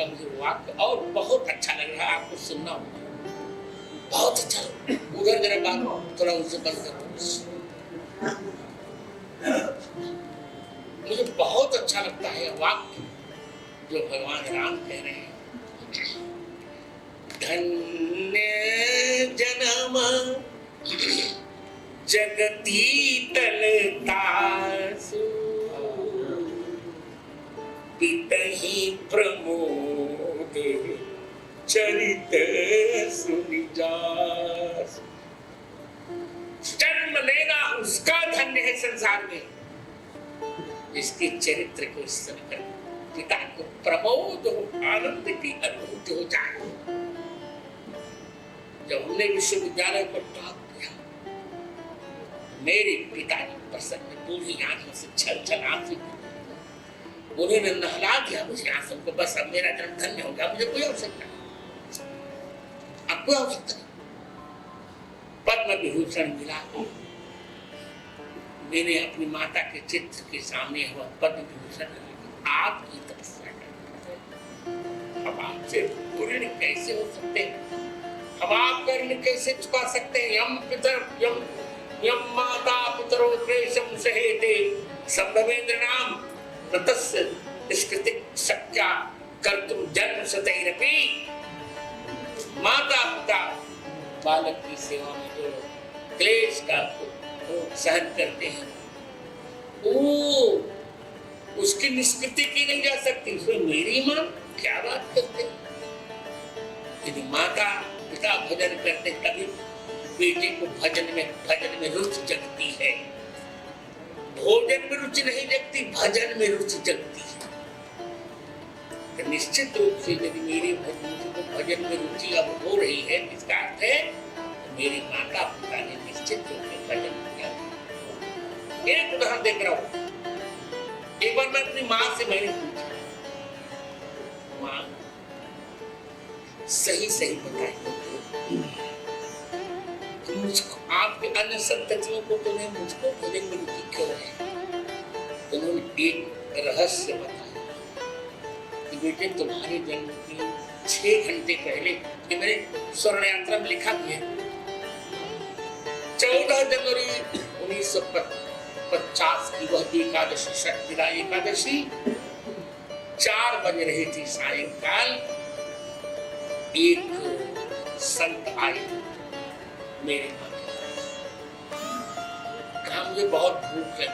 आपका मुझे वाक्य और बहुत अच्छा लग रहा है, आपको सुनना होगा, बहुत अच्छा। उधर जरा बात थोड़ा उनसे बंद कर, मुझे बहुत अच्छा लगता है वाक्य जो भगवान राम कह रहे हैं। धन्य जन्म जगती तलतासु पितहि प्रमोद चरित सुनिजास। जन्म लेना उसका धन्य है संसार में जिसके चरित्र को सुनकर पिता को प्रमोद हो, आनंद की अनुभूति हो जाए। जब हमने विश्वविद्यालय को टॉप किया, मेरे पिताजी प्रसन्न बूढ़ी आंखों से छल छल आंसू, उन्होंने नहला दिया मुझे आंसू को, बस अब मेरा जन्म धन्य हो गया, मुझे कोई आवश्यकता नहीं, अब कोई आवश्यकता नहीं। पद्म विभूषण मिला, मैंने अपनी माता के चित्र के सामने हुआ पद्म विभूषण, आपकी तपस्या करते, हम आपसे ऋण कैसे हो सकते हैं, हम आपका ऋण कैसे चुका सकते हैं। यम पितर यम माता पितरो क्लेशम सहेते संभवेंद्र नाम तस्य स्कृति शक्या कर्तुम जन्म सतैरपि। माता पिता बालक की सेवा में जो क्लेश का सहन करते हैं, वो उसकी निष्कृति की नहीं जा सकती। उसमें मेरी मां क्या बात करते हैं। यदि माता पिता भजन करते तभी बेटे को भजन में रुचि जगती है। भोजन में रुचि नहीं जगती, भजन में रुचि जगती है। तो निश्चित रूप से यदि मेरे भजन में रुचि अब हो रही है, इसका अर्थ है मेरे माता पिता ने निश्चित रूप से भजन किया। एक उदाहरण देख रहा हूं। एक बार मैं अपनी माँ से मैंने पूछा, माँ सही सही बताइए, मुझको आपके अन्य सब तत्वों को तो नहीं, मुझको भजन में रुचि क्यों है। उन्होंने एक रहस्य बताया कि बेटे तुम्हारे जन्म के 6 घंटे पहले, कि मैंने स्वर्ण यात्रा में लिखा भी है, 14 जनवरी 1950 की वह एकादशी, शक्तिदा एकादशी, 4 बज रही थी सायंकाल। एक संत आए मेरे पास, कहा मुझे बहुत भूख लगी है।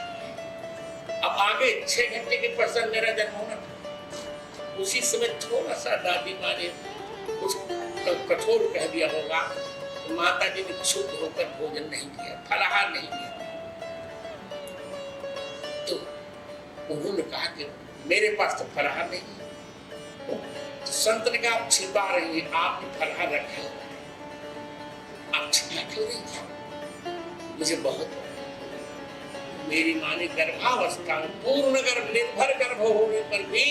अब आगे 6 घंटे के पश्चात मेरा जन्म होना था। उसी समय थोड़ा सा दादी माँ ने कुछ कठोर कह दिया होगा, तो माता जी ने क्षुब्ध होकर भोजन नहीं किया, फलाहार नहीं किया। तो उन्होंने कहा कि मेरे पास तो फलाहार नहीं है। तो संत ने कहा आप छिपा रही हैं, आपने फलाहार रखा है, आप छिपा क्यों रही। मुझे बहुत, मेरी माँ ने गर्भावस्था में पूर्ण गर्भ निर्भर गर्भ होने पर भी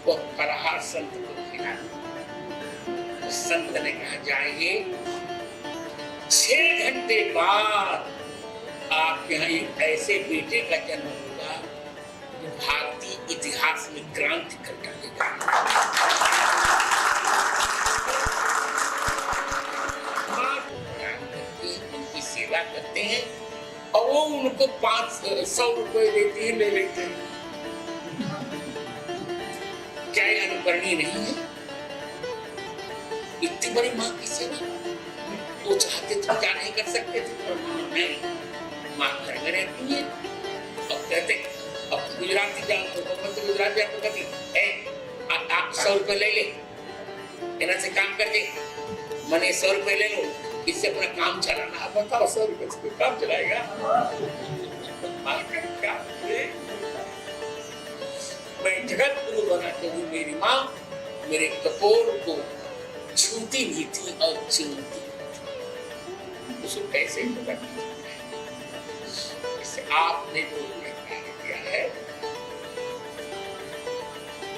वो फलाहार संत को खिलाया। संत ने कहा जाइए, 6 घंटे बाद आपके यहाँ एक ऐसे बेटे का जन्म होगा जो भारतीय इतिहास में क्रांति कर डालेगा। उनकी सेवा करते हैं और वो उनको 500 रुपए देती है, ले लेते हैं। क्या ये अनुकरणीय नहीं है। इतनी बड़ी माँ की सेवा वो चाहते तो क्या नहीं कर सकते थे। नहीं, माँ घर में रहती है। अब कहते अब गुजराती जाओ तो गुजरात जाओ तो कहती आप 100 रुपए ले ले, इन्हें से काम कर दे, मैंने 100 रुपए ले लो, इससे अपना काम चलाना। आप बताओ 100 रुपए से काम चलाएगा। मैं जगत गुरु बनाते हुए मेरी माँ मेरे कपोर को छूती भी थी और चूमती। उसको कैसे आपने जो किया है,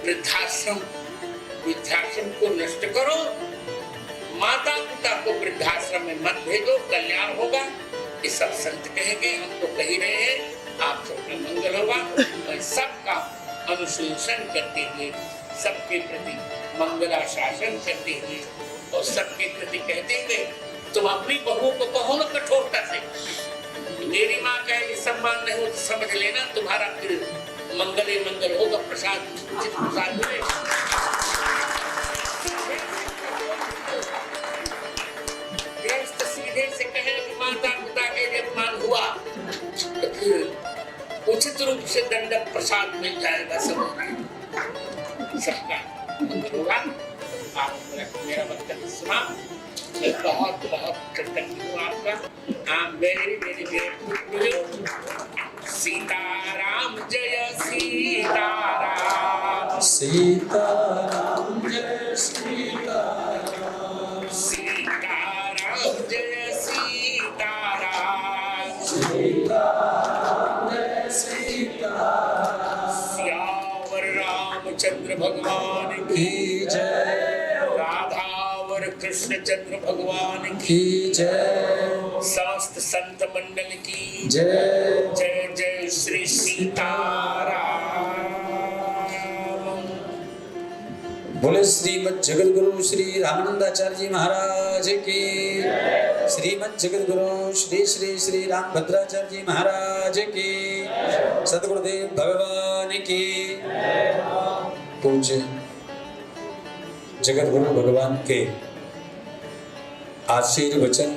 वृद्धाश्रम को नष्ट करो, माता पिता को वृद्धाश्रम में मत भेजो, कल्याण होगा। ये सब संत कहेंगे, हम तो कह ही रहे हैं, आप सबका मंगल होगा। मैं सबका अनुशंसन करते हुए सबके प्रति मंगला शासन करते हुए और सबके प्रति कहते हुए तुम अपनी बहू को कहो न कठोरता से, मेरी माँ का ये सम्मान नहीं हो तो समझ लेना तुम्हारा फिर मंगल ही मंगल होगा, प्रसाद उचित प्रसाद मिलेगा। सीधे से कहे कि माता पिता के अपमान हुआ तो फिर उचित रूप से दंडक प्रसाद मिल जाएगा सबका मंगल होगा। आप मेरा वक्तव्य सुना, मैं बहुत बहुत कृतज्ञ हूँ आपका। I am very very grateful to you. Sitaram जय सीताराम, सीताराम जय सीताराम, सीताराम जय सीताराम, सीताराम जय सीताराम। सियावर रामचंद्र भगवान की जय, राधावर कृष्णचंद्र भगवान की जय, समस्त संत मंडल की जय। जय जय श्री सीताराम। बोले श्रीमद जगत गुरु श्री रामानंदाचार्य जी महाराज की, श्रीमद जगत गुरु श्री श्री श्री राम भद्राचार्य जी महाराज की, सद्गुरुदेव भगवान की। पूज्य जगत गुरु भगवान के आशीर्वचन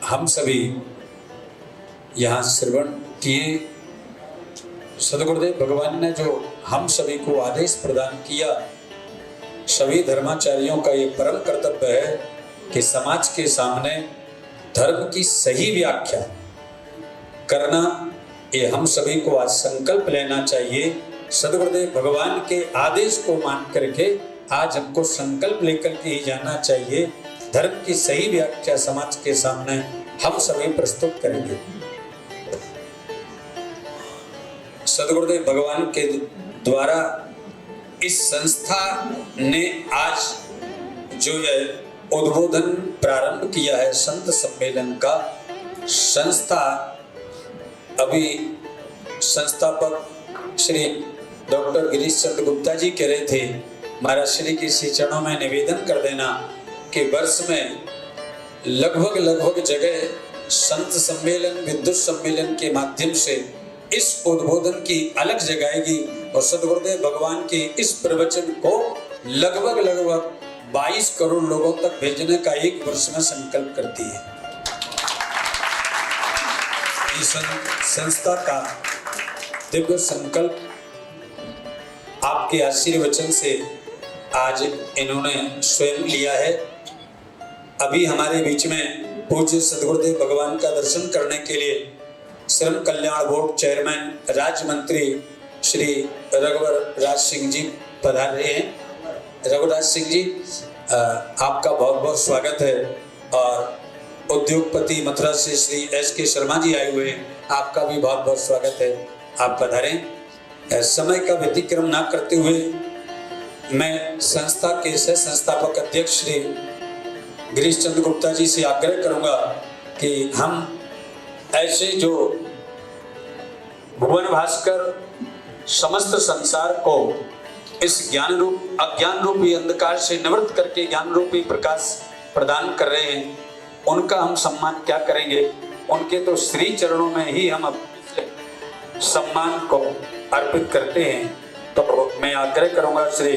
हम सभी यहाँ श्रवण किए। सद्गुरुदेव भगवान ने जो हम सभी को आदेश प्रदान किया, सभी धर्माचार्यों का ये परम कर्तव्य है कि समाज के सामने धर्म की सही व्याख्या करना, ये हम सभी को आज संकल्प लेना चाहिए। सद्गुरुदेव भगवान के आदेश को मान करके आज हमको संकल्प लेकर के ही जाना चाहिए। धर्म की सही व्याख्या समाज के सामने हम सभी प्रस्तुत करेंगे। सद्गुरुदेव भगवान के द्वारा इस संस्था ने आज जो है उद्बोधन प्रारंभ किया है संत सम्मेलन का। संस्था अभी संस्थापक श्री डॉक्टर गिरीश चंद्र गुप्ता जी कह रहे थे, महाराज श्री के श्री चरणों में निवेदन कर देना कि वर्ष में लगभग जगह संत सम्मेलन विद्युत सम्मेलन के माध्यम से इस उद्बोधन की अलग जगाएगी और सद्गुरुदेव भगवान के इस प्रवचन को लगभग 22 करोड़ लोगों तक भेजने का एक वर्ष में संकल्प करती है। इस संस्था का दिव्य संकल्प आपके आशीर्वचन से आज इन्होंने स्वयं लिया है। अभी हमारे बीच में पूज्य सद्गुरुदेव भगवान का दर्शन करने के लिए श्रम कल्याण बोर्ड चेयरमैन राज्य मंत्री श्री रघुवर राज सिंह जी पधार रहे हैं। रघुराज सिंह जी, आपका बहुत बहुत स्वागत है। और उद्योगपति मथुरा से श्री S.K. शर्मा जी आए हुए हैं, आपका भी बहुत बहुत स्वागत है, आप पधारें। समय का व्यतिक्रम ना करते हुए मैं संस्था के सह संस्थापक अध्यक्ष श्री गिरीश चंद्र गुप्ता जी से आग्रह करूंगा कि हम ऐसे जो भुवन भास्कर समस्त संसार को इस ज्ञान रूप अज्ञान रूपी अंधकार से निवृत्त करके ज्ञान रूपी प्रकाश प्रदान कर रहे हैं, उनका हम सम्मान क्या करेंगे। उनके तो श्री चरणों में ही हम अपने सम्मान को अर्पित करते हैं। तो मैं आग्रह करूंगा श्री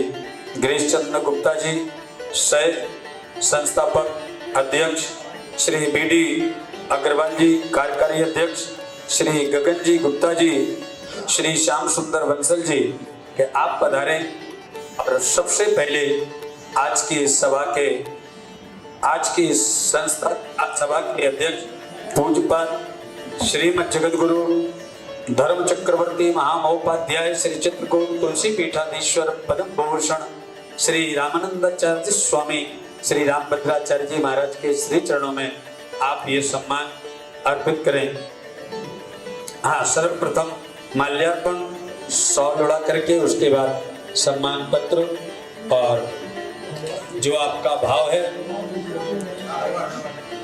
गिरीश चंद्र गुप्ता जी, सह संस्थापक अध्यक्ष श्री BD अग्रवाल जी, कार्यकारी अध्यक्ष श्री गगन जी गुप्ता जी, श्री श्याम सुंदर बंसल जी, कि आप पधारें और सबसे पहले आज की सभा के आज की संस्था सभा के अध्यक्ष पूज्यपाद श्रीमद जगत गुरु धर्म चक्रवर्ती महामहोपाध्याय श्री चित्रकूट तुलसी पीठाधीश्वर पद्म भूषण श्री रामानंदाचार्य स्वामी श्री रामभद्राचार्य जी महाराज के श्री चरणों में आप ये सम्मान अर्पित करें। हाँ, सर्वप्रथम माल्यार्पण 100 जोड़ा करके उसके बाद सम्मान पत्र और जो आपका भाव है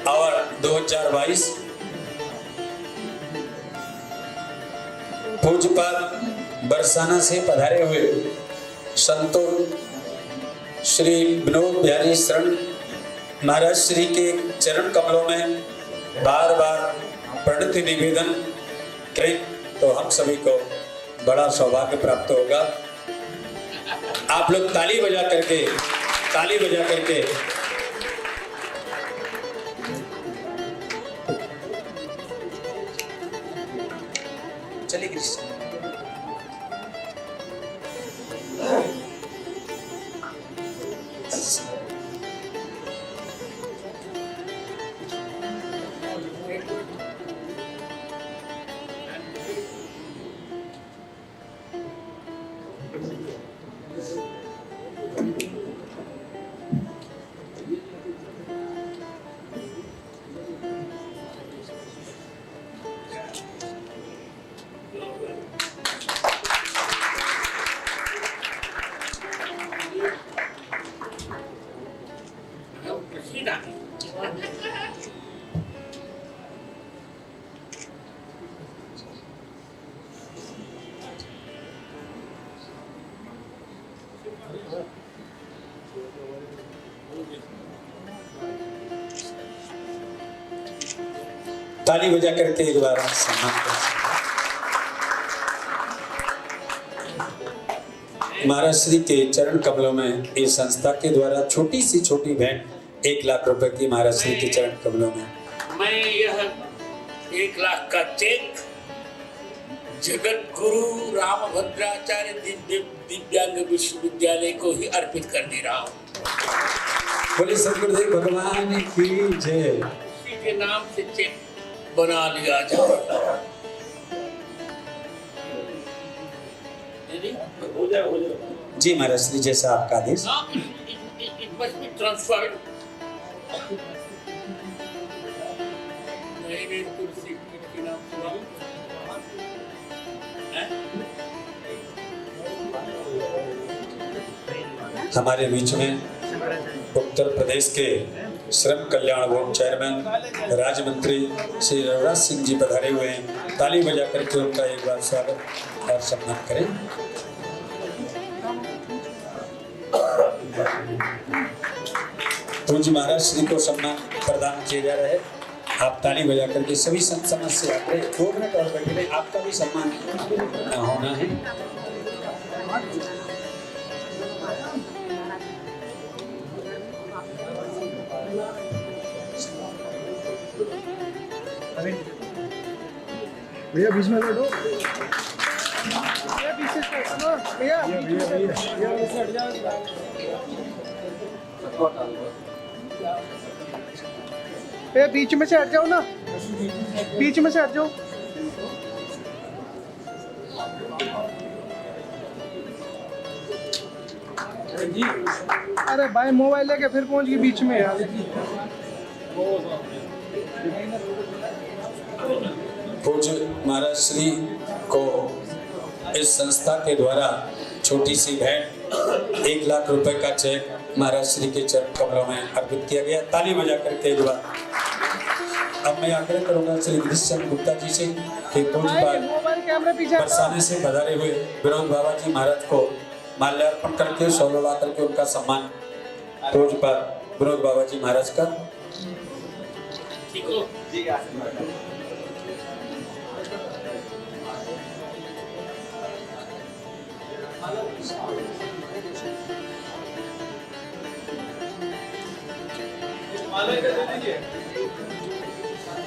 और 2022 पूज्यपाद बरसाना से पधारे हुए संतों श्री विनोद बिहारी शरण महाराज श्री के चरण कमलों में बार बार प्रणति निवेदन करें तो हम सभी को बड़ा सौभाग्य प्राप्त होगा। आप लोग ताली बजा करके चलिए कृष्ण। ताली बजा करके एक बार सम्मान करें। महाराज श्री के चरण कमलों में इस संस्था के द्वारा छोटी सी छोटी भेंट 1 लाख रुपए की महाराज श्री के चरण कमलों में मैं यह 1 लाख का चेक जगत गुरु रामभद्राचार्य दिव्यांग विश्वविद्यालय को ही अर्पित कर दे रहा हूँ। बोले सदगुरुदेव भगवान की जय। उसी के नाम से चेक बना लिया जाएगा। जी महाराज श्री जैसा आपका आदेश। It must be transferred. नहीं तुलसी के नाम से हमारे बीच में उत्तर प्रदेश के श्रम कल्याण बोर्ड चेयरमैन राज्य मंत्री श्री रघुराज सिंह जी पधारे हुए हैं। ताली बजा करके उनका एक बार स्वागत और सम्मान करें। पूज्य महाराज श्री को सम्मान प्रदान किया जा रहा है। आप ताली बजा करके सभी संत समाज से आकर 2 मिनट और बैठे रहे। आपका भी सम्मान होना है। भैया बीच में बैठो। भैया बीच से बैठो। भैया बीच में हट जाओ। भैया बीच में से हट जाओ ना, बीच में से हट जाओ। अरे भाई मोबाइल लेके फिर पहुंच गई बीच में यार। पूज्य महाराज श्री को इस संस्था के द्वारा छोटी सी भेंट 1 लाख रुपए का चेक महाराज श्री के चरण कमलों में अर्पित किया गया। ताली बजा करके एक बार। अब मैं आग्रह करूंगा श्री विधिशचंद्र गुप्ता जी से कि पूज्यपाद बरसाने से पधारे हुए विनोद बाबा जी महाराज को माल्यार्पण करके सौलवा करके उनका सम्मान पूज्यपाद विनोद बाबा जी महाराज का।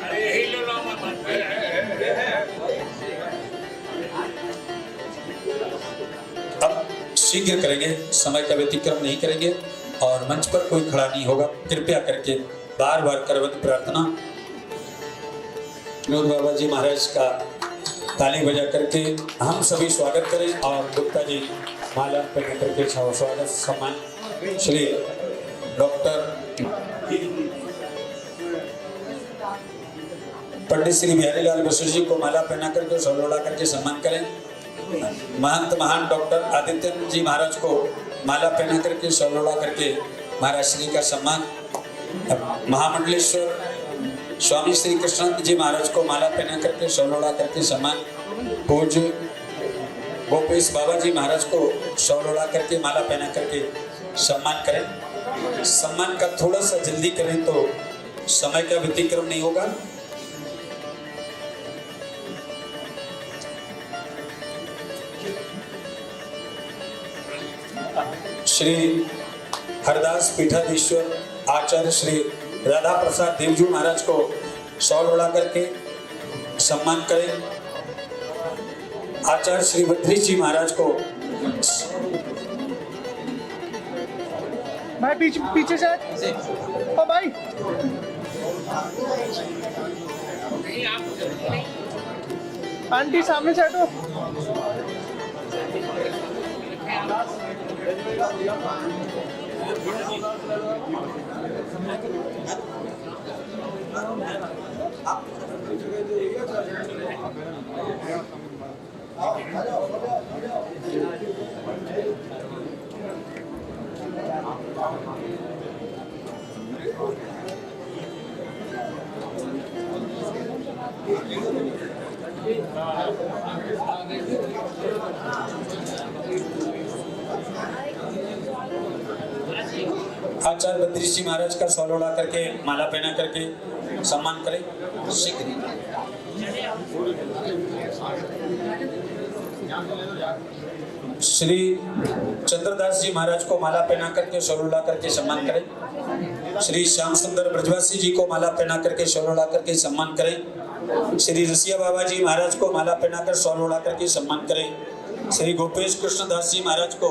अरे यही लो अब शीघ्र करेंगे, समय का व्यतिक्रम नहीं करेंगे और मंच पर कोई खड़ा नहीं होगा। कृपया करके बार बार करवत प्रार्थना विनोद बाबा जी महाराज का ताली बजा करके हम सभी स्वागत करें और गुप्ता जी माला पहन करके स्वागत सम्मान श्री डॉक्टर पंडित श्री बिहारी लाल बसु जी को माला पहना करके सौलौड़ा करके सम्मान करें। महंत महान डॉक्टर आदित्य जी महाराज को माला पहना करके सौलौड़ा करके महाराज श्री का सम्मान। महामंडलेश्वर स्वामी श्री कृष्णानंद जी महाराज को माला पहना करके सौलौड़ा करके सम्मान। पूज्य गोपेश बाबा जी महाराज को शॉल उड़ा करके माला पहना करके सम्मान करें। सम्मान का थोड़ा सा जल्दी करें तो समय का व्यतिक्रम नहीं होगा। श्री हरदास पीठाधीश्वर आचार्य श्री राधा प्रसाद देवजू महाराज को शॉल उड़ा करके सम्मान करें। आचार्य श्री बद्री जी महाराज को भाई पीछे से ओ भाई आंटी सामने से हटो। आचार्य बद्री जी महाराज का शॉल उड़ा करके माला पहना करके सम्मान करें। श्री चंद्रदास जी महाराज को माला पहना करके शॉल उड़ा करके सम्मान करें। श्री श्याम सुंदर ब्रजवासी जी को माला पहना करके शॉल उड़ा करके सम्मान करें। श्री रसिया बाबा जी महाराज को माला पहनाकर शॉल उड़ा करके सम्मान करें। श्री गोपेश कृष्णदास जी महाराज को